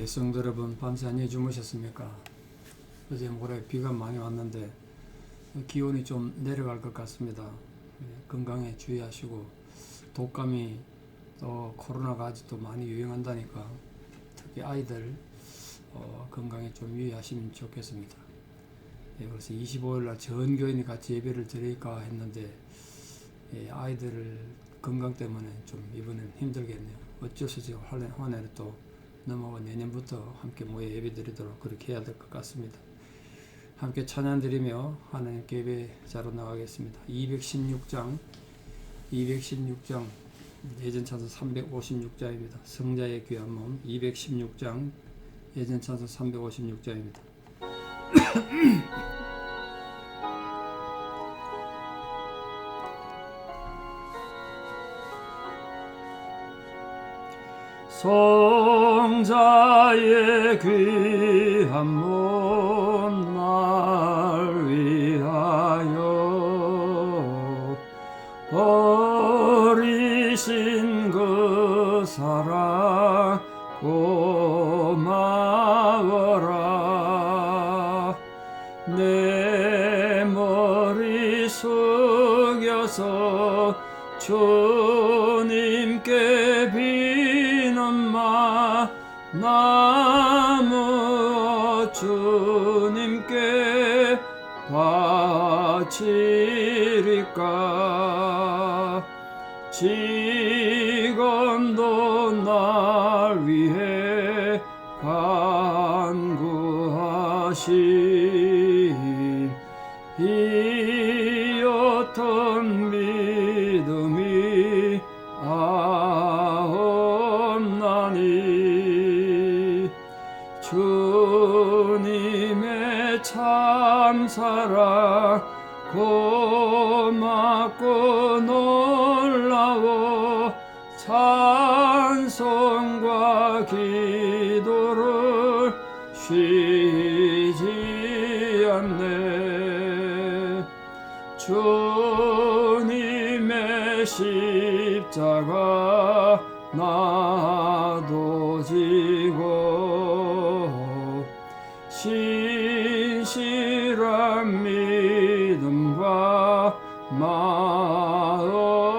성도 여러분, 밤새 안녕히 주무셨습니까? 어제 모레 비가 많이 왔는데 기온이 좀 내려갈 것 같습니다. 건강에 주의하시고, 독감이 또 코로나가 아직도 많이 유행한다니까 특히 아이들 건강에 좀 유의하시면 좋겠습니다. 그래서 25일날 전 교인이 같이 예배를 드릴까 했는데 아이들 건강 때문에 좀 이번엔 힘들겠네요. 어쩔 수 없이 환해를 또 넘어가 내년부터 함께 모여 예배 드리도록 그렇게 해야 될 것 같습니다. 함께 찬양 드리며 하나님께 예배자로 나가겠습니다. 216장 예전 찬송 356장입니다. 성자의 귀한 몸 216장 예전 찬송 356장입니다. 성자의 귀한 몸 날 위하여 버리신 그 사랑 고마워라. 내 머리 숙여서 주님께 비는마 나무 주님께 바치리까. 지금도 날 위해 간구하신 이 어떤 믿음이 없나니. 주님의 참사랑 고맙고 놀라워 찬송과 기도를 쉬지 않네. 주님의 십자가 나도 지고 신실한 믿음과 마음으로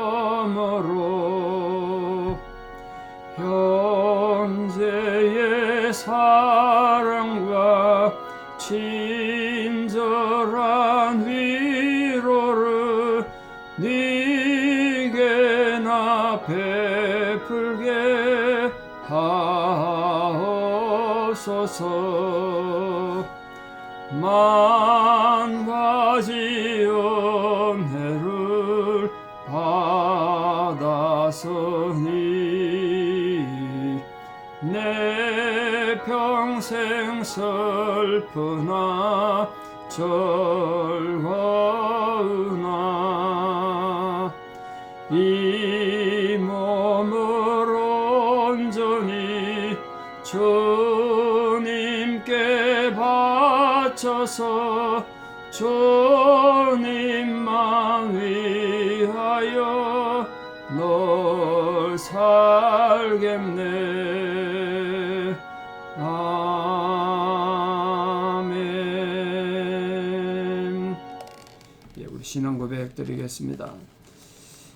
형제의 사랑과 친절한 위로를 네게 나 베풀게 하옵소서. 만 가지 은혜를 받았으니 내 평생 슬프나 즐거우나 이 몸을 온전히 주님께 바쳐서 주님만 위하여 널 살겠네. 아멘. 우리 신앙 고백 드리겠습니다.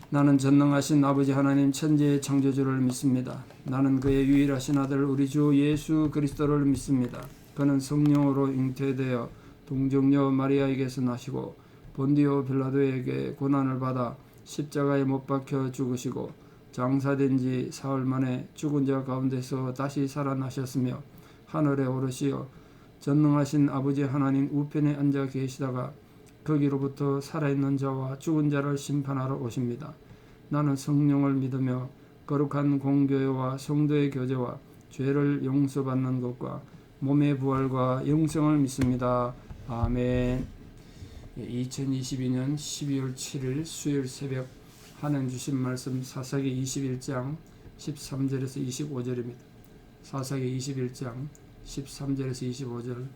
나는 전능하신 아버지 하나님 천지의 창조주를 믿습니다. 나는 그의 유일하신 아들 우리 주 예수 그리스도를 믿습니다. 그는 성령으로 잉태되어 동정녀 마리아에게서 나시고 본디오 빌라도에게 고난을 받아 십자가에 못 박혀 죽으시고 장사된 지 사흘 만에 죽은 자 가운데서 다시 살아나셨으며 하늘에 오르시어 전능하신 아버지 하나님 우편에 앉아 계시다가 거기로부터 살아있는 자와 죽은 자를 심판하러 오십니다. 나는 성령을 믿으며 거룩한 공교회와 성도의 교제와 죄를 용서받는 것과 몸의 부활과 영생을 믿습니다. 아멘. 2022년 12월 7일 수요일 새벽 하나님 주신 말씀 사사기 21장 13절에서 25절입니다. 사사기 21장 13절에서 25절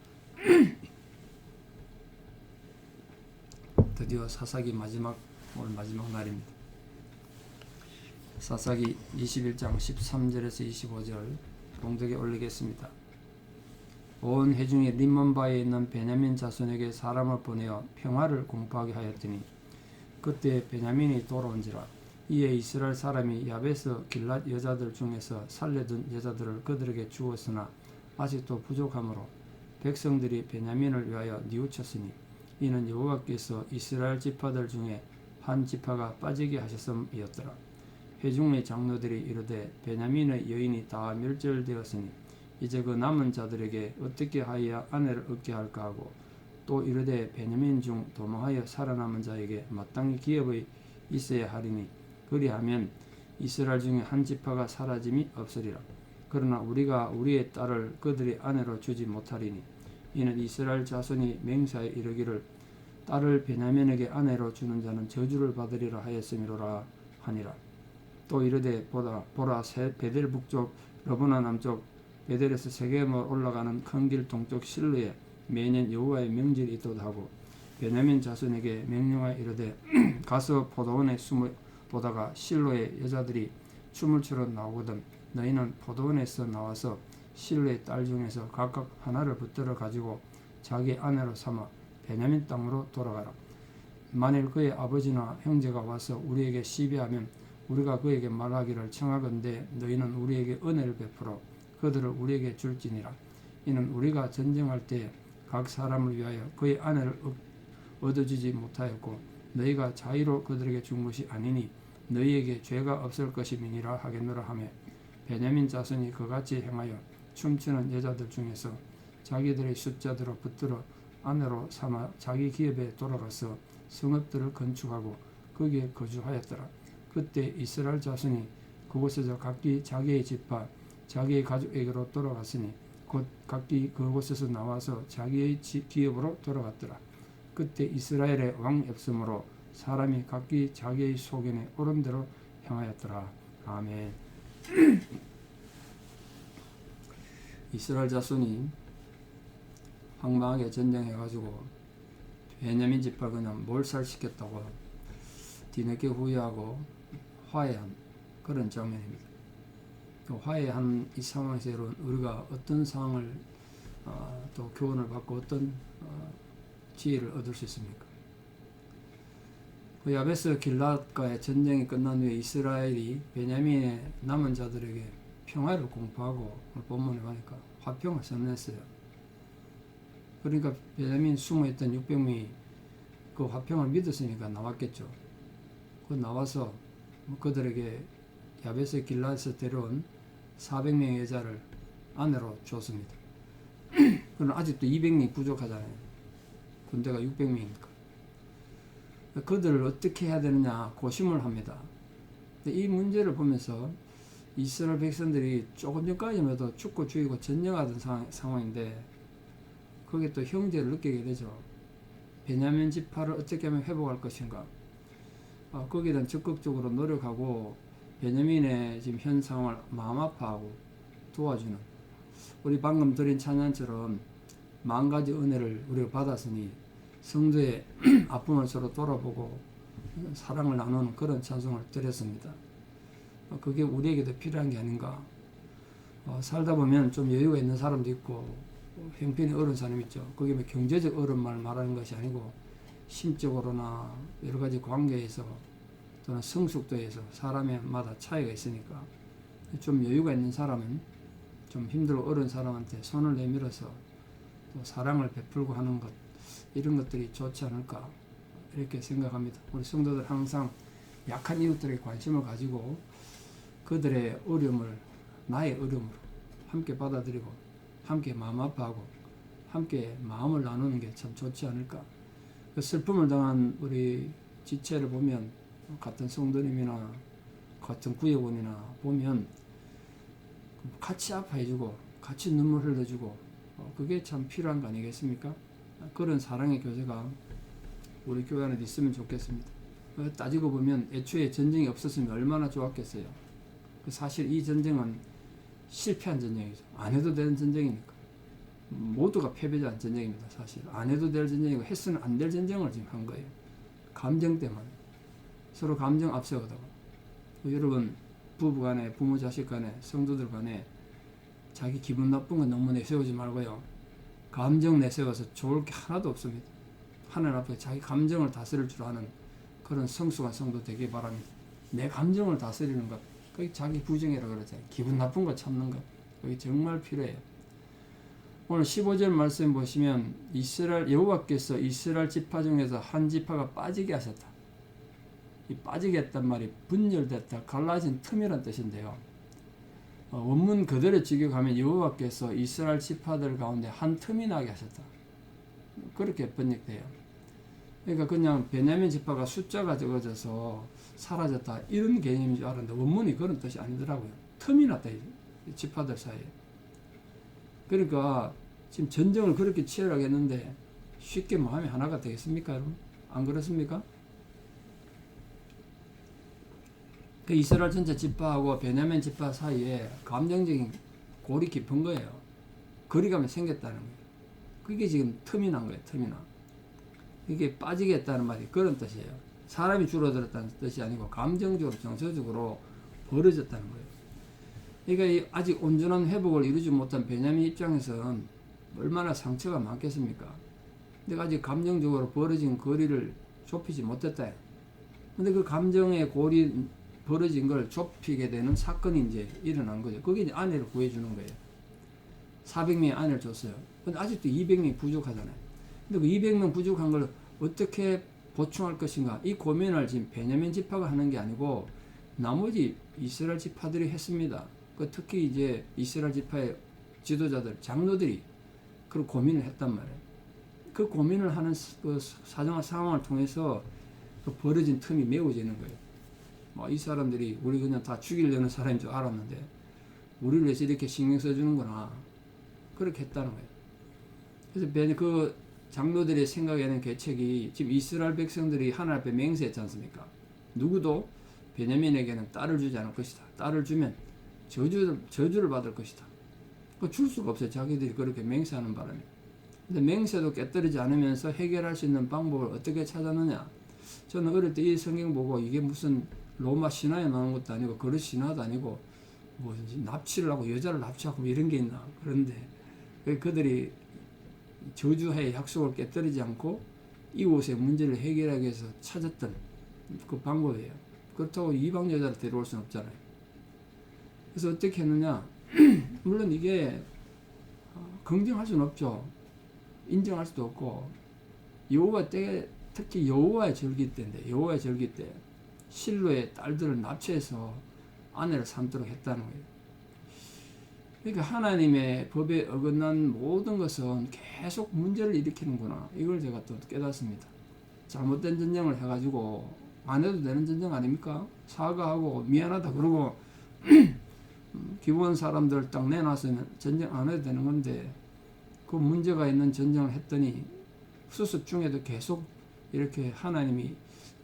드디어 사사기 오늘 마지막 날입니다. 사사기 21장 13절에서 25절 봉독에 올리겠습니다. 온 회중이 림몬바에 있는 베냐민 자손에게 사람을 보내어 평화를 공포하게 하였더니 그때 베냐민이 돌아온지라. 이에 이스라엘 사람이 야베스 길랏 여자들 중에서 살려둔 여자들을 그들에게 주었으나 아직도 부족하므로 백성들이 베냐민을 위하여 뉘우쳤으니 이는 여호와께서 이스라엘 지파들 중에 한 지파가 빠지게 하셨음이었더라. 회중의 장로들이 이르되 베냐민의 여인이 다 멸절되었으니 이제 그 남은 자들에게 어떻게 하여야 아내를 얻게 할까 하고 또 이르되 베냐민 중 도망하여 살아남은 자에게 마땅히 기업이 있어야 하리니 그리하면 이스라엘 중에 한 지파가 사라짐이 없으리라. 그러나 우리가 우리의 딸을 그들의 아내로 주지 못하리니 이는 이스라엘 자손이 맹세하여 이르기를 딸을 베냐민에게 아내로 주는 자는 저주를 받으리라 하였음이로라 하니라. 또 이르되 보라 베델 북쪽 러브나 남쪽 베델에서 세겜으로 올라가는 큰 길 동쪽 실로에 매년 여호와의 명절이 있도다 하고 베냐민 자손에게 명령하여 이르되 가서 포도원에 숨을 보다가 실로의 여자들이 춤을 추러 나오거든 너희는 포도원에서 나와서 실로의 딸 중에서 각각 하나를 붙들어 가지고 자기 아내로 삼아 베냐민 땅으로 돌아가라. 만일 그의 아버지나 형제가 와서 우리에게 시비하면 우리가 그에게 말하기를 청하건대 너희는 우리에게 은혜를 베풀어 그들을 우리에게 줄지니라. 이는 우리가 전쟁할 때 각 사람을 위하여 그의 아내를 얻어주지 못하였고 너희가 자의로 그들에게 준 것이 아니니 너희에게 죄가 없을 것임이니라 하겠노라 하며 베냐민 자손이 그같이 행하여 춤추는 여자들 중에서 자기들의 숫자대로 붙들어 아내로 삼아 자기 기업에 돌아가서 성읍들을 건축하고 거기에 거주하였더라. 그때 이스라엘 자손이 그곳에서 각기 자기의 집과 자기의 가족에게로 돌아갔으니 곧 각기 그곳에서 나와서 자기의 기업으로 돌아갔더라. 그때 이스라엘의 왕이 없으므로 사람이 각기 자기의 소견에 옳은 대로 행하였더라. 아멘. 이스라엘 자손이 황망하게 전쟁해가지고 베냐민 지파 그냥 몰살시켰다고 뒤늦게 후회하고 화해한 그런 장면입니다. 화해한 이 상황에서 여러분 우리가 어떤 상황을 또 교훈을 받고 어떤 지혜를 얻을 수 있습니까? 그 야베스 길랏과의 전쟁이 끝난 후에 이스라엘이 베냐민의 남은 자들에게 평화를 공포하고 본문에 보니까 화평을 선언했어요. 그러니까 베냐민 숨어있던 600명이 그 화평을 믿었으니까 나왔겠죠. 그 나와서 그들에게 야베스 길랏에서 데려온 400명의 여자를 아내로 줬습니다. 그러나 아직도 200명이 부족하잖아요. 군대가 600명이니까. 그들을 어떻게 해야 되느냐 고심을 합니다. 이 문제를 보면서 이스라엘 백성들이 조금 전까지만 해도 죽고 죽이고 전쟁하던 상황인데 거기에 또 형제를 느끼게 되죠. 베냐민 지파를 어떻게 하면 회복할 것인가. 거기에 대한 적극적으로 노력하고 베냐민의 지금 현 상황을 마음 아파하고 도와주는 우리 방금 드린 찬양처럼 만 가지 은혜를 우리가 받았으니 성도의 아픔을 서로 돌아보고 사랑을 나누는 그런 찬송을 드렸습니다. 그게 우리에게도 필요한 게 아닌가. 살다 보면 좀 여유가 있는 사람도 있고 형편이 어려운 사람이 있죠. 그게 뭐 경제적 어려움만 말하는 것이 아니고 심적으로나 여러 가지 관계에서 또는 성숙도에서 사람마다 차이가 있으니까 좀 여유가 있는 사람은 좀 힘들고 어려운 사람한테 손을 내밀어서 또 사랑을 베풀고 하는 것 이런 것들이 좋지 않을까 이렇게 생각합니다. 우리 성도들 항상 약한 이웃들에게 관심을 가지고 그들의 어려움을 나의 어려움으로 함께 받아들이고 함께 마음 아파하고 함께 마음을 나누는 게 참 좋지 않을까. 그 슬픔을 당한 우리 지체를 보면 같은 성도님이나 같은 구역원이나 보면 같이 아파해주고 같이 눈물 흘려주고 그게 참 필요한 거 아니겠습니까? 그런 사랑의 교제가 우리 교회 안에 있으면 좋겠습니다. 따지고 보면 애초에 전쟁이 없었으면 얼마나 좋았겠어요. 사실 이 전쟁은 실패한 전쟁이죠. 안 해도 되는 전쟁이니까. 모두가 패배자한 전쟁입니다. 사실 안 해도 될 전쟁이고 했으면 안 될 전쟁을 지금 한 거예요. 감정 때문에 서로 감정 앞세우다가 여러분 부부 간에 부모 자식 간에 성도들 간에 자기 기분 나쁜 거 너무 내세우지 말고요. 감정 내세워서 좋을 게 하나도 없습니다. 하나님 앞에 자기 감정을 다스릴 줄 아는 그런 성숙한 성도 되기 바랍니다. 내 감정을 다스리는 것, 그게 자기 부정이라고 그러잖아요. 기분 나쁜 거 참는 것, 그게 정말 필요해요. 오늘 15절 말씀 보시면 여호와께서 이스라엘 지파 중에서 한 지파가 빠지게 하셨다. 이 빠지게 했단 말이 분열됐다, 갈라진 틈이란 뜻인데요. 원문 그대로 직역하면 여호와께서 이스라엘 지파들 가운데 한 틈이 나게 하셨다. 그렇게 번역돼요. 그러니까 그냥 베냐민 지파가 숫자가 적어져서 사라졌다 이런 개념인 줄 알았는데 원문이 그런 뜻이 아니더라고요. 틈이 났다, 이 지파들 사이에. 그러니까 지금 전쟁을 그렇게 치열하게 했는데 쉽게 마음이 하나가 되겠습니까, 여러분? 안 그렇습니까? 그 이스라엘 전체 지파하고 베냐민 지파 사이에 감정적인 골이 깊은 거예요. 거리감이 생겼다는 거예요. 그게 지금 틈이 난 거예요. 틈이 나. 이게 빠지겠다는 말이 그런 뜻이에요. 사람이 줄어들었다는 뜻이 아니고 감정적으로 정서적으로 벌어졌다는 거예요. 그러니까 아직 온전한 회복을 이루지 못한 베냐민 입장에서는 얼마나 상처가 많겠습니까? 근데 아직 감정적으로 벌어진 거리를 좁히지 못했다. 근데 그 감정의 골이 벌어진 걸 좁히게 되는 사건이 이제 일어난 거죠. 그게 이제 아내를 구해주는 거예요. 400명의 아내를 줬어요. 근데 아직도 200명이 부족하잖아요. 근데 그 200명 부족한 걸 어떻게 보충할 것인가? 이 고민을 지금 베냐민 지파가 하는 게 아니고 나머지 이스라엘 지파들이 했습니다. 특히 이제 이스라엘 지파의 지도자들, 장로들이 그런 고민을 했단 말이에요. 그 고민을 하는 그 사정한 상황을 통해서 그 벌어진 틈이 메워지는 거예요. 이 사람들이 우리 그냥 다 죽이려는 사람인 줄 알았는데 우리를 위해서 이렇게 신경 써주는구나. 그렇게 했다는 거예요. 그래서 그 장로들의 생각에는 계책이 지금 이스라엘 백성들이 하나님 앞에 맹세했지 않습니까? 누구도 베냐민에게는 딸을 주지 않을 것이다. 딸을 주면 저주를 받을 것이다. 줄 수가 없어요. 자기들이 그렇게 맹세하는 바람에. 근데 맹세도 깨뜨리지 않으면서 해결할 수 있는 방법을 어떻게 찾았느냐? 저는 어릴 때 이 성경 보고 이게 무슨 로마 신화에 나오는 것도 아니고 그릇 신화도 아니고 뭐 납치를 하고 여자를 납치하고 이런 게 있나. 그런데 그들이 저주의 약속을 깨뜨리지 않고 이곳의 문제를 해결하기 위해서 찾았던 그 방법이에요. 그렇다고 이방 여자를 데려올 수는 없잖아요. 그래서 어떻게 했느냐? 물론 이게 긍정할 수는 없죠. 인정할 수도 없고 여호와 때, 특히 여호와의 절기 때인데 여호와의 절기 때 실로의 딸들을 납치해서 아내를 삼도록 했다는 거예요. 그러니까 하나님의 법에 어긋난 모든 것은 계속 문제를 일으키는구나. 이걸 제가 또 깨닫습니다. 잘못된 전쟁을 해가지고 안 해도 되는 전쟁 아닙니까? 사과하고 미안하다 그러고 기본 사람들 딱 내놔서는 전쟁 안 해도 되는 건데 그 문제가 있는 전쟁을 했더니 수습 중에도 계속 이렇게 하나님이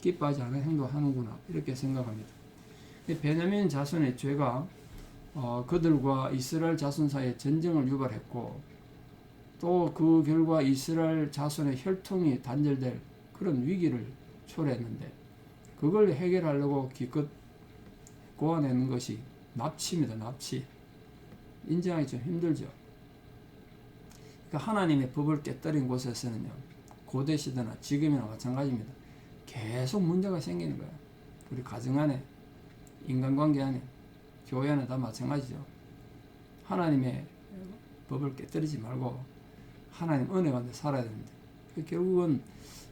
기뻐하지 않은 행동을 하는구나 이렇게 생각합니다. 베냐민 자손의 죄가 그들과 이스라엘 자손 사이에 전쟁을 유발했고 또 그 결과 이스라엘 자손의 혈통이 단절될 그런 위기를 초래했는데 그걸 해결하려고 기껏 고안하는 것이 납치입니다. 납치. 인정하기 좀 힘들죠. 그러니까 하나님의 법을 깨뜨린 곳에서는요. 고대 시대나 지금이나 마찬가지입니다. 계속 문제가 생기는 거예요. 우리 가정 안에, 인간관계 안에, 교회 안에 다 마찬가지죠. 하나님의 법을 깨뜨리지 말고 하나님 은혜 가운데 살아야 됩니다. 결국은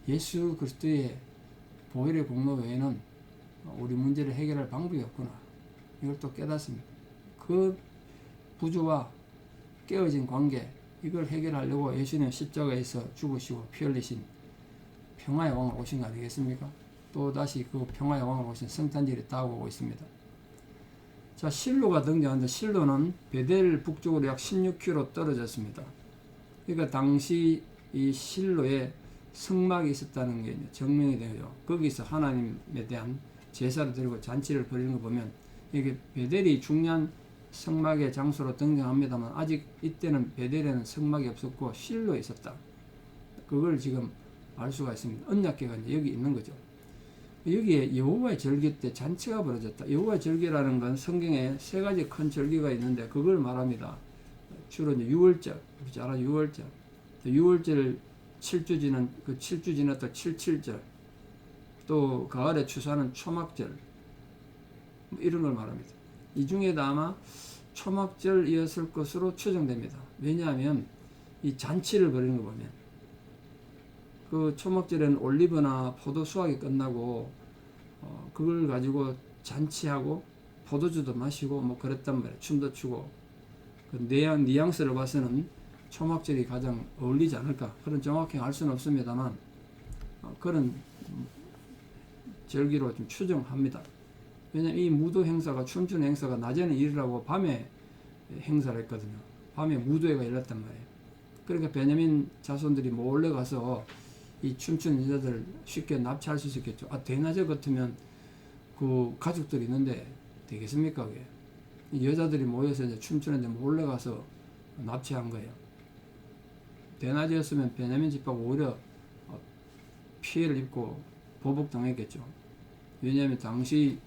예수 그리스도의 보혈의 공로 외에는 우리 문제를 해결할 방법이 없구나. 이걸 또 깨닫습니다. 그 부조와 깨어진 관계 이걸 해결하려고 예수님 십자가에서 죽으시고 피 흘리신 평화의 왕을 오신 거 아니겠습니까? 또 다시 그 평화의 왕을 오신 성탄절이 다가오고 있습니다. 자, 실로가 등장하는데 실로는 베델 북쪽으로 약 16km 떨어졌습니다. 그러니까 당시 이 실로에 성막이 있었다는 게 증명이 되죠. 거기서 하나님에 대한 제사를 드리고 잔치를 벌이는 거 보면 이게 베델이 중요한 성막의 장소로 등장합니다만 아직 이때는 베델에는 성막이 없었고 실로에 있었다. 그걸 지금 알 수가 있습니다. 언약궤가 이제 여기 있는 거죠. 여기에 여호와의 절기 때 잔치가 벌어졌다. 여호와의 절기라는 건 성경에 세 가지 큰 절기가 있는데 그걸 말합니다. 주로 이제 6월절, 우리 잘 아는 6월절, 6월절 7주 지난 그 7주 지났다 77절, 또 가을에 추수하는 초막절, 뭐 이런 걸 말합니다. 이 중에도 아마 초막절이었을 것으로 추정됩니다. 왜냐하면 이 잔치를 벌이는 거 보면 그 초막절에는 올리브나 포도 수확이 끝나고 그걸 가지고 잔치하고 포도주도 마시고 뭐 그랬단 말이에요. 춤도 추고. 그 뉘앙스를 봐서는 초막절이 가장 어울리지 않을까. 그런 정확히 알 수는 없습니다만 그런 절기로 좀 추정합니다. 왜냐하면 이 무도 행사가, 춤추는 행사가 낮에는 일을 밤에 행사를 했거든요. 밤에 무도회가 일었단 말이에요. 그러니까 베냐민 자손들이 몰래 가서 이 춤추는 여자들 쉽게 납치할 수 있었겠죠. 대낮에 같으면 그 가족들이 있는데 되겠습니까, 그게? 이 여자들이 모여서 이제 춤추는데 몰래 가서 납치한 거예요. 대낮이었으면 베냐민 집하고 오히려 피해를 입고 보복당했겠죠. 왜냐하면 당시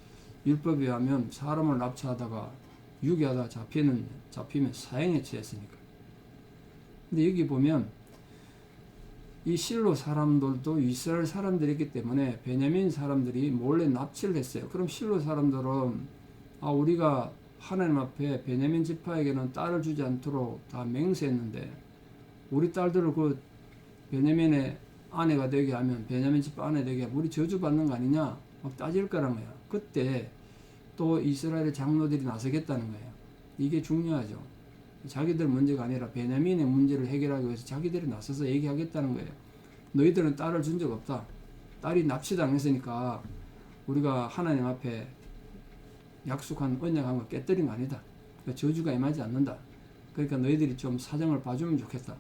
율법에 의하면 사람을 납치하다가 유기하다 잡히면 사형에 처했으니까. 근데 여기 보면 이 실로 사람들도 이스라엘 사람들이기 때문에 베냐민 사람들이 몰래 납치를 했어요. 그럼 실로 사람들은 우리가 하나님 앞에 베냐민 지파에게는 딸을 주지 않도록 다 맹세했는데 우리 딸들을 그 베냐민의 아내가 되게 하면, 베냐민 지파 아내 되게 하면 우리 저주받는 거 아니냐 막 따질 거란 거야. 그때 또 이스라엘의 장로들이 나서겠다는 거예요. 이게 중요하죠. 자기들 문제가 아니라 베냐민의 문제를 해결하기 위해서 자기들이 나서서 얘기하겠다는 거예요. 너희들은 딸을 준 적 없다. 딸이 납치당했으니까 우리가 하나님 앞에 약속한 언약한 거 깨뜨린 거 아니다. 그러니까 저주가 임하지 않는다. 그러니까 너희들이 좀 사정을 봐주면 좋겠다.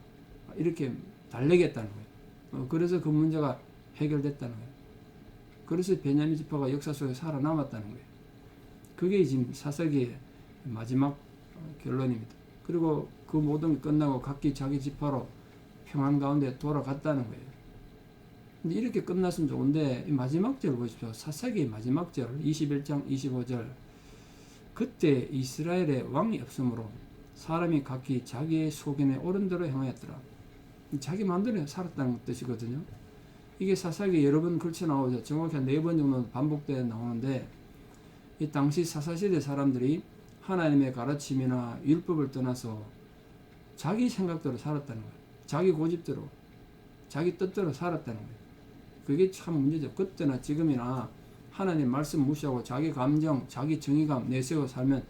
이렇게 달래겠다는 거예요. 그래서 그 문제가 해결됐다는 거예요. 그래서 베냐민 지파가 역사 속에 살아남았다는 거예요. 그게 지금 사사기의 마지막 결론입니다. 그리고 그 모든 게 끝나고 각기 자기 지파로 평안 가운데 돌아갔다는 거예요. 근데 이렇게 끝났으면 좋은데 이 마지막 절 보십시오. 사사기의 마지막 절 21장 25절, 그때 이스라엘에 왕이 없으므로 사람이 각기 자기의 소견에 옳은 대로 행하였더라. 자기 마음대로 살았다는 뜻이거든요. 이게 사사기에 여러 번 걸쳐 나오죠. 정확히 한 4번 정도 반복되어 나오는데, 이 당시 사사시대 사람들이 하나님의 가르침이나 율법을 떠나서 자기 생각대로 살았다는 거예요. 자기 고집대로, 자기 뜻대로 살았다는 거예요. 그게 참 문제죠. 그때나 지금이나 하나님 말씀 무시하고 자기 감정, 자기 정의감 내세워 살면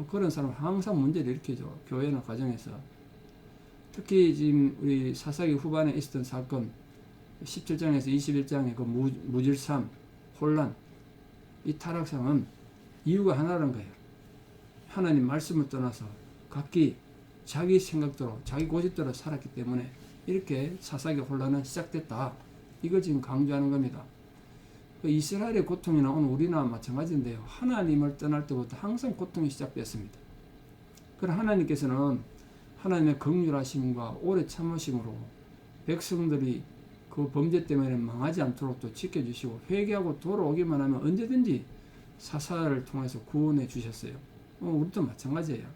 그런 사람은 항상 문제를 일으키죠. 교회나 가정에서. 특히 지금 우리 사사기 후반에 있었던 사건 17장에서 21장의 그 무질삼, 혼란, 이 타락상은 이유가 하나라는 거예요. 하나님 말씀을 떠나서 각기 자기 생각대로, 자기 고집대로 살았기 때문에 이렇게 사사기 혼란은 시작됐다. 이걸 지금 강조하는 겁니다. 이스라엘의 고통이나 오늘 우리나 마찬가지인데요. 하나님을 떠날 때부터 항상 고통이 시작됐습니다. 그러나 하나님께서는 하나님의 긍휼하심과 오래 참으심으로 백성들이 그 범죄 때문에 망하지 않도록 또 지켜주시고 회개하고 돌아오기만 하면 언제든지 사사를 통해서 구원해 주셨어요. 우리도 마찬가지예요.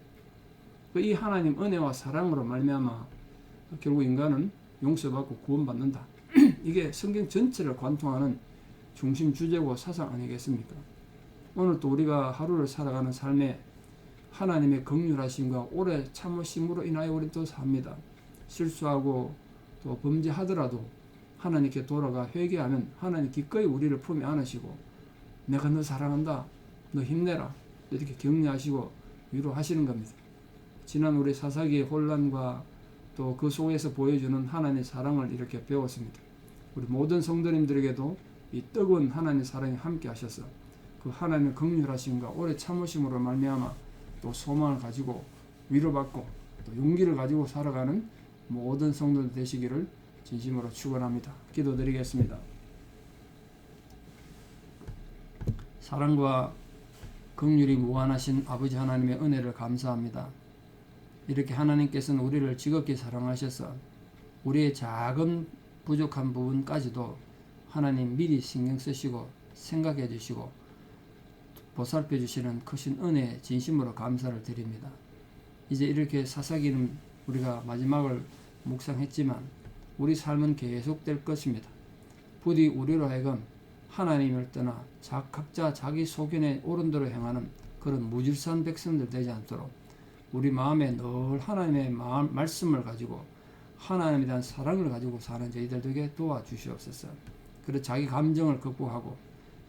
이 하나님 은혜와 사랑으로 말미암아 결국 인간은 용서받고 구원받는다. 이게 성경 전체를 관통하는 중심 주제고 사상 아니겠습니까? 오늘 또 우리가 하루를 살아가는 삶에 하나님의 긍휼하심과 오래 참으심으로 인하여 우리 또 삽니다. 실수하고 또 범죄하더라도 하나님께 돌아가 회개하면 하나님 기꺼이 우리를 품에 안으시고 내가 너 사랑한다, 너 힘내라 이렇게 격려하시고 위로하시는 겁니다. 지난 우리 사사기의 혼란과 또 그 속에서 보여주는 하나님의 사랑을 이렇게 배웠습니다. 우리 모든 성도님들에게도 이 뜨거운 하나님의 사랑이 함께 하셔서 그 하나님의 긍휼하심과 오래 참으심으로 말미암아 또 소망을 가지고 위로받고 또 용기를 가지고 살아가는 모든 성도들 되시기를 진심으로 축원합니다. 기도드리겠습니다. 사랑과 긍휼이 무한하신 아버지 하나님의 은혜를 감사합니다. 이렇게 하나님께서는 우리를 지극히 사랑하셔서 우리의 작은 부족한 부분까지도 하나님 미리 신경 쓰시고 생각해 주시고 보살펴 주시는 크신 은혜에 진심으로 감사를 드립니다. 이제 이렇게 사사기는 우리가 마지막을 묵상했지만 우리 삶은 계속될 것입니다. 부디 우리로 하여금 하나님을 떠나 각자 자기 소견에 옳은 대로 행하는 그런 무질서한 백성들 되지 않도록 우리 마음에 늘 하나님의 말씀을 가지고 하나님에 대한 사랑을 가지고 사는 저희들 되게 도와주시옵소서. 그리고 자기 감정을 극복하고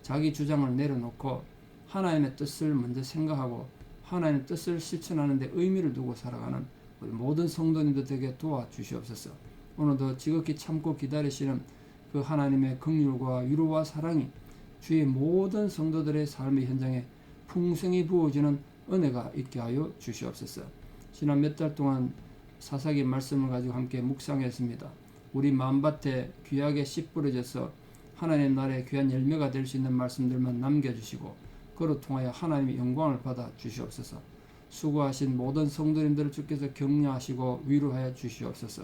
자기 주장을 내려놓고 하나님의 뜻을 먼저 생각하고 하나님의 뜻을 실천하는 데 의미를 두고 살아가는 우리 모든 성도님들 되게 도와주시옵소서. 오늘도 지극히 참고 기다리시는 그 하나님의 긍휼과 위로와 사랑이 주의 모든 성도들의 삶의 현장에 풍성히 부어지는 은혜가 있게 하여 주시옵소서. 지난 몇 달 동안 사사기 말씀을 가지고 함께 묵상했습니다. 우리 마음밭에 귀하게 씨 뿌려져서 하나님 나라의 귀한 열매가 될 수 있는 말씀들만 남겨주시고 그로 통하여 하나님의 영광을 받아 주시옵소서. 수고하신 모든 성도님들을 주께서 격려하시고 위로하여 주시옵소서.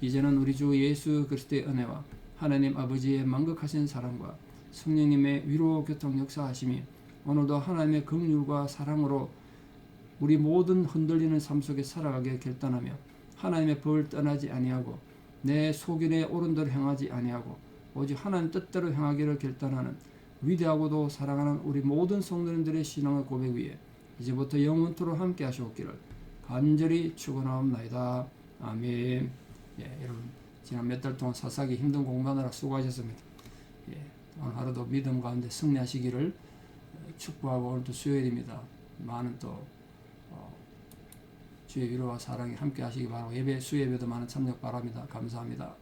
이제는 우리 주 예수 그리스도의 은혜와 하나님 아버지의 만극하신 사랑과 성령님의 위로 교통 역사하심이 오늘도 하나님의 긍휼과 사랑으로 우리 모든 흔들리는 삶 속에 살아가게 결단하며 하나님의 법을 떠나지 아니하고 내 소견에 옳은 대로 행하지 아니하고 오직 하나님 뜻대로 행하기를 결단하는 위대하고도 사랑하는 우리 모든 성도님들의 신앙의 고백 위에 이제부터 영원토록 함께 하시옵기를 간절히 축원하옵나이다. 아멘. 예, 여러분 지난 몇 달 동안 사사기 힘든 공부하느라 수고하셨습니다. 예, 오늘 하루도 믿음 가운데 승리하시기를 축복하고 오늘도 수요일입니다. 많은 또 주의 위로와 사랑이 함께 하시기 바라고 수예배도 많은 참여 바랍니다. 감사합니다.